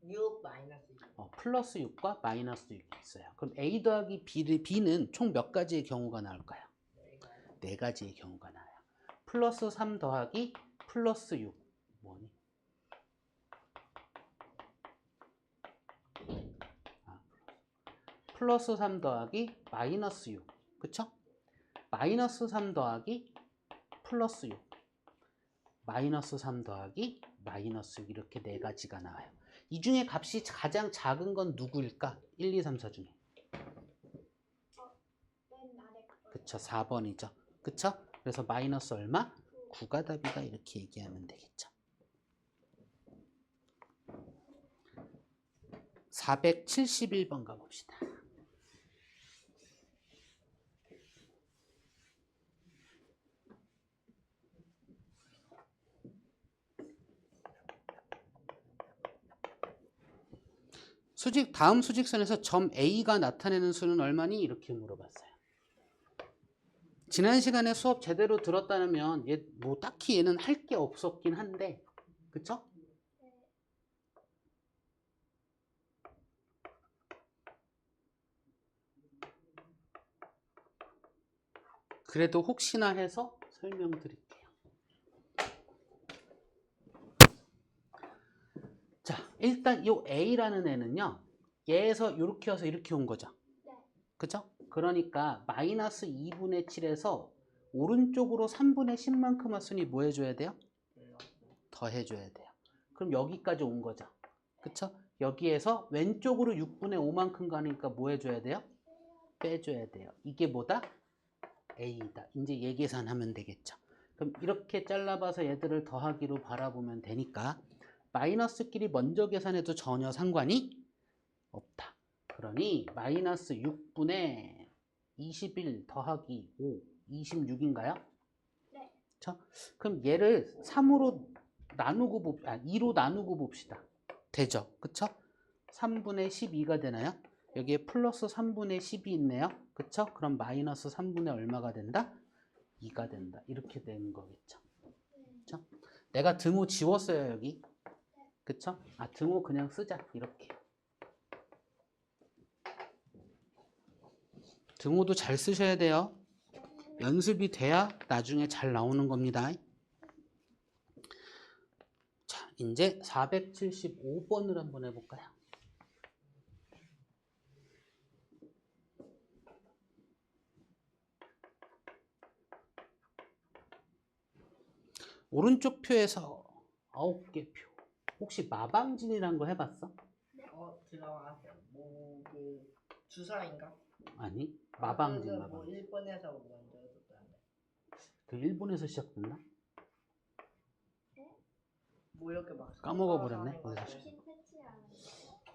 6 마이너스 6. 플러스 6과 마이너스 6이 있어요. 그럼 A 더하기 B는 총 몇 가지의 경우가 나올까요? 네 가지의 경우가 나와요. 플러스 3 더하기 플러스 6 뭐니? 플러스 3 더하기 마이너스 6 그쵸? 마이너스 3 더하기 플러스 6 마이너스 3 더하기 마이너스 6 이렇게 네 가지가 나와요. 이 중에 값이 가장 작은 건 누구일까? 1, 2, 3, 4 중에. 맨 아래 거. 그쵸, 4번이죠. 그쵸? 그래서 마이너스 얼마? 9가 답이다 이렇게 얘기하면 되겠죠. 471번 가봅시다. 다음 수직선에서 점 A가 나타내는 수는 얼마니? 이렇게 물어봤어요. 지난 시간에 수업 제대로 들었다면 얘 뭐 딱히 얘는 할 게 없었긴 한데, 그쵸? 그래도 혹시나 해서 설명드릴게요. 자, 일단 요 A라는 애는요, 얘에서 이렇게 와서 이렇게 온 거죠. 그죠? 그러니까 마이너스 2분의 7에서 오른쪽으로 3분의 10만큼 왔으니 뭐 해줘야 돼요? 더 해줘야 돼요. 그럼 여기까지 온 거죠. 그쵸? 여기에서 왼쪽으로 6분의 5만큼 가니까 뭐 해줘야 돼요? 빼줘야 돼요. 이게 뭐다? A다. 이제 얘 계산하면 되겠죠. 그럼 이렇게 잘라봐서 얘들을 더하기로 바라보면 되니까 마이너스끼리 먼저 계산해도 전혀 상관이 없다. 그러니 마이너스 6분의 21 더하기 5, 26인가요? 네. 그쵸? 그럼 얘를 3으로 나누고 2로 나누고 봅시다. 되죠? 그쵸? 3분의 12가 되나요? 여기에 플러스 3분의 10이 있네요. 그쵸? 그럼 마이너스 3분의 얼마가 된다? 2가 된다. 이렇게 되는 거겠죠. 그쵸? 내가 등호 지웠어요, 여기. 그쵸? 아, 등호 그냥 쓰자. 이렇게. 등호도 잘 쓰셔야 돼요. 연습이 돼야 나중에 잘 나오는 겁니다. 자, 이제 475번을 한번 해볼까요? 오른쪽 표에서 9개 표. 혹시 마방진이란 거 해봤어? 들어왔어요. 뭐그 주사인가? 아니, 마방진, 뭐 마방진. 일본에서 먼저 했었다는데. 그 일본에서 시작됐나? 뭐 이렇게 막 까먹어 버렸네. 섞어서 하는 어디서 건데. 신 패치하는 거.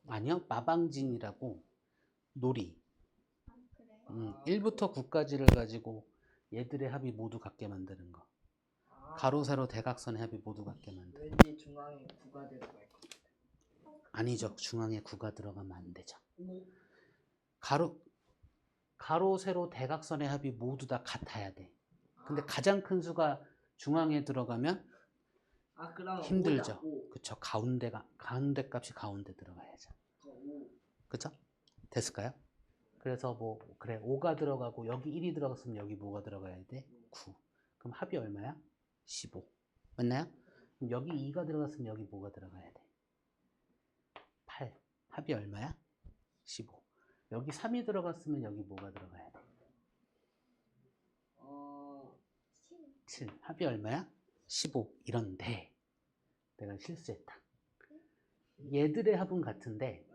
아니요, 마방진이라고 놀이. 아, 그래요? 1부터 9까지를 가지고 얘들의 합이 모두 같게 만드는 거. 가로, 세로, 대각선의 합이 모두 같게 만드는 거. 왠지 중앙에 9가 들어갈 것 같아. 아니죠. 중앙에 9가 들어가면 안 되죠. 가로, 세로, 대각선의 합이 모두 다 같아야 돼. 근데 가장 큰 수가 중앙에 들어가면 그럼 힘들죠. 5다, 5. 그쵸. 가운데 값이 가운데 들어가야죠. 5. 그쵸? 됐을까요? 그래서 뭐 그래 5가 들어가고 여기 1이 들어갔으면 여기 뭐가 들어가야 돼? 9. 그럼 합이 얼마야? 15. 맞나요? 그럼 여기 2가 들어갔으면 여기 뭐가 들어가야 돼? 8. 합이 얼마야? 15. 여기 3이 들어갔으면 여기 뭐가 들어가야 돼? 7. 합이 얼마야? 15. 이런데 내가 실수했다. 얘들의 합은 같은데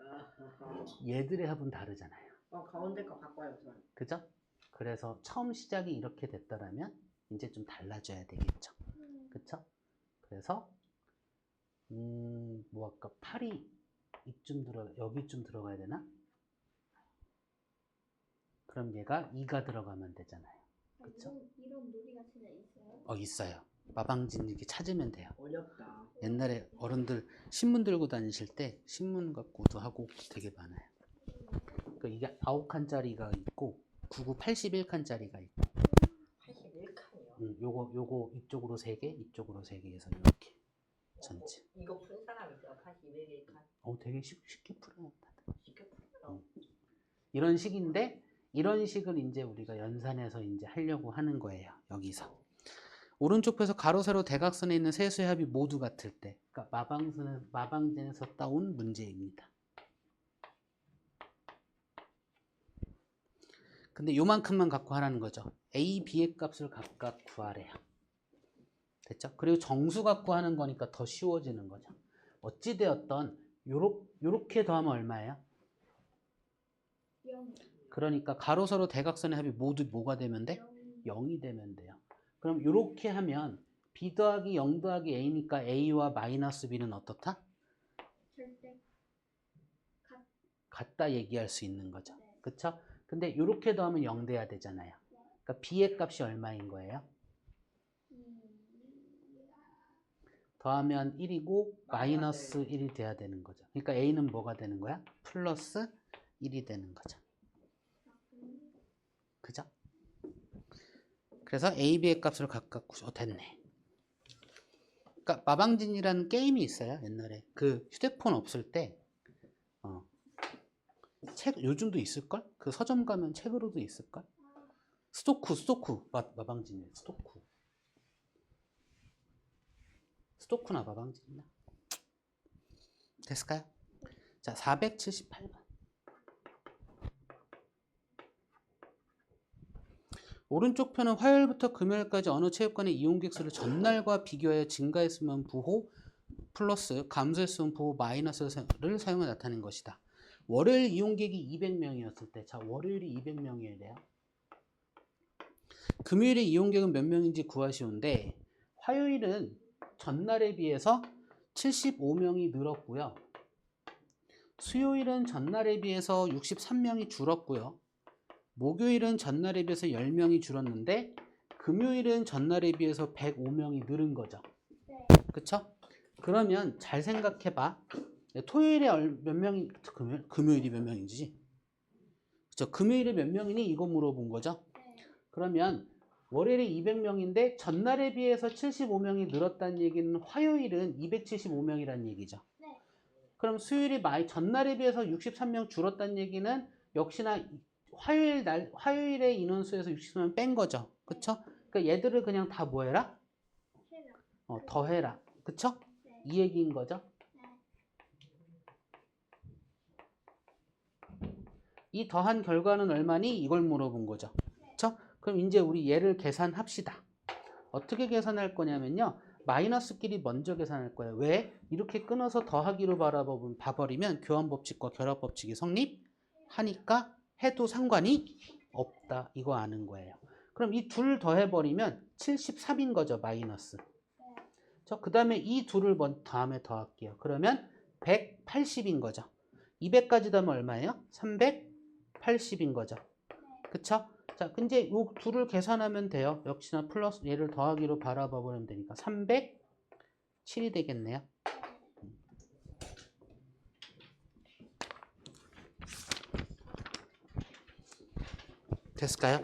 얘들의 합은 다르잖아요. 가운데 거 바꿔요, 저는. 그죠? 그래서 처음 시작이 이렇게 됐다라면 이제 좀 달라져야 되겠죠. 그쵸? 그래서 뭐 아까 8이 여기쯤 들어가야 되나? 그럼 얘가 2가 들어가면 되잖아요. 그쵸? 이런 놀이가 진짜 있어요? 있어요. 마방진 이렇게 찾으면 돼요. 어렵다. 옛날에 어른들 신문 들고 다니실 때 신문 갖고도 하고 되게 많아요. 그러니까 이게 9칸짜리가 있고 81칸짜리가 있고 81칸이요. 요거 이쪽으로 3개, 이쪽으로 3개 해서 이렇게 전체. 이거 푼 사람 있어요? 81칸? 되게 쉽게 풀어요. 쉽게 풀어요. 이런 식인데 이런 식을 이제 우리가 연산해서 이제 하려고 하는 거예요. 여기서. 오른쪽 표에서 가로, 세로, 대각선에 있는 세 수의 합이 모두 같을 때. 그러니까 마방진에서 따온 문제입니다. 근데 요만큼만 갖고 하라는 거죠. A, B의 값을 각각 구하래요. 됐죠? 그리고 정수 갖고 하는 거니까 더 쉬워지는 거죠. 어찌되었던 요렇게 더하면 얼마예요? 0. 그러니까 가로, 세로, 대각선의 합이 모두 뭐가 되면 돼? 0이 되면 돼요. 그럼 요렇게 하면 B 더하기 0 더하기 A니까 A와 마이너스 B는 어떻다? 절대 같다 얘기할 수 있는 거죠. 네. 그쵸? 근데 요렇게 더하면 0 돼야 되잖아요. 그러니까 B의 값이 얼마인 거예요? 더하면 1이고 마이너스 1이 돼야 되는 거죠. 그러니까 A는 뭐가 되는 거야? 플러스 1이 되는 거죠. 그죠? 그래서 A, B의 값을 각각 됐네. 그러니까 마방진이라는 게임이 있어요. 옛날에 그 휴대폰 없을 때 책 요즘도 있을걸? 그 서점 가면 책으로도 있을걸? 스토쿠 마방진이 스토쿠나 마방진이나 됐을까요? 자, 478번. 오른쪽 편은 화요일부터 금요일까지 어느 체육관의 이용객 수를 전날과 비교하여 증가했으면 부호 플러스 감소했으면 부호 마이너스를 사용해 나타낸 것이다. 월요일 이용객이 200명이었을 때, 자, 월요일이 200명이래요. 금요일에 이용객은 몇 명인지 구하시오인데 화요일은 전날에 비해서 75명이 늘었고요. 수요일은 전날에 비해서 63명이 줄었고요. 목요일은 전날에 비해서 10명이 줄었는데 금요일은 전날에 비해서 105명이 늘은 거죠. 네. 그쵸? 그러면 잘 생각해봐. 토요일에 몇 명이, 금요일이 몇 명인지. 그쵸? 금요일에 몇 명이니? 이거 물어본 거죠. 네. 그러면 월요일에 200명인데 전날에 비해서 75명이 늘었다는 얘기는 화요일은 275명이라는 얘기죠. 네. 그럼 수요일이 전날에 비해서 63명 줄었다는 얘기는 역시나 화요일의 인원수에서 63명 뺀 거죠. 그쵸? 그러니까 얘들을 그냥 다 뭐 해라? 해라. 더해라. 그쵸? 네. 이 얘기인 거죠. 네. 이 더한 결과는 얼마니? 이걸 물어본 거죠. 그쵸? 그럼 이제 우리 얘를 계산합시다. 어떻게 계산할 거냐면요. 마이너스끼리 먼저 계산할 거예요. 왜? 이렇게 끊어서 더하기로 봐버리면 교환법칙과 결합법칙이 성립하니까 해도 상관이 없다. 이거 아는 거예요. 그럼 이 둘 더해버리면 73인 거죠. 마이너스. 그 다음에 이 둘을 다음에 더할게요. 그러면 180인 거죠. 200까지 더하면 얼마예요? 380인 거죠. 그쵸? 자, 근데 이 둘을 계산하면 돼요. 역시나 플러스 얘를 더하기로 바라봐보면 되니까 307이 되겠네요. 됐을까요?